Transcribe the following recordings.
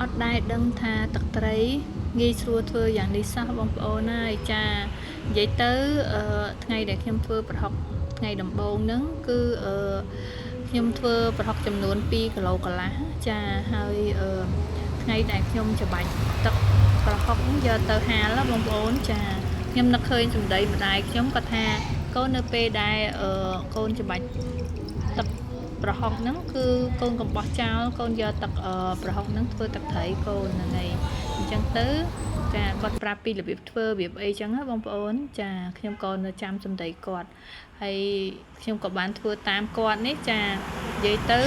អត់ដែរដឹងថាទឹកត្រីងាយស្រួលធ្វើយ៉ាងនេះសោះបងប្អូនហើយចានិយាយទៅថ្ងៃដែលខ្ញុំធ្វើប្រហុកថ្ងៃដំបូងហ្នឹងគឺខ្ញុំធ្វើប្រហុកចំនួន2គីឡូកន្លះចាហើយថ្ងៃដែលខ្ញុំច្របាច់ទឹកប្រហុកយកទៅហាលបងប្អូនចាខ្ញុំនឹកឃើញសម្ដីម្ដាយខ្ញុំក៏ថាកូននៅពេលដែលកូនច្របាច់ទឹកប្រហុកហ្នឹងគឺកូនកុំបោះចោលកូនយកទឹកប្រហុកហ្នឹងធ្វើទឹកត្រីកូនហ្នឹងឯងអញ្ចឹងទៅចាគាត់ប្រាប់ពីរបៀបធ្វើរបៀបអីចឹងណាបងប្អូនចាខ្ញុំក៏នៅចាំសម្ដីគាត់ហើយខ្ញុំក៏បានធ្វើតាមគាត់នេះចានិយាយទៅ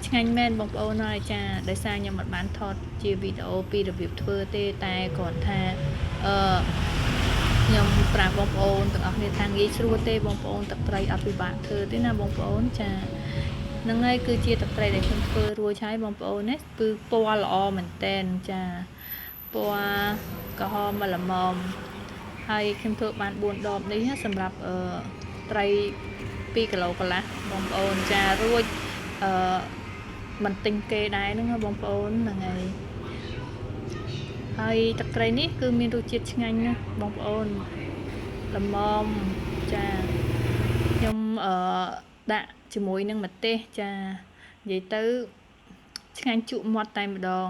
ឆ្ងាញ់មែនបងប្អូនហើយចាដោយសារខ្ញុំអត់បានថតជាវីដេអូពីរបៀបធ្វើទេតែគាត់ថាខ្ញុំប្រាប់បងប្អូនទាំងអស់គ្នាថាងាយស្រួលទេបងប្អូនទឹកត្រីអត់ពិបាកធ្វើទេណាបងប្អូនចាហ្នឹងហើយគឺជាទឹកត្រីដែលខ្ញុំធ្វើរួចហើយបងប្អូនណាគឺពណ៌ល្អមែនតែនចាពណ៌ក្រហមល្មមហើយខ្ញុំធ្វើបាន4ដបនេះសម្រាប់ត្រី2គីឡូកន្លះបងប្អូនចារួចមិនទិញគេដែរហ្នឹងបងប្អូនហ្នឹងហើយទឹកត្រីនេះគឺមានរសជាតិឆ្ងាញ់ណាស់បងប្អូនល្មមចាខ្ញុំដាក់ជាមួយនឹងម្ទេសចានិយាយទៅឆ្ងាញ់ជក់មាត់តែម្ដង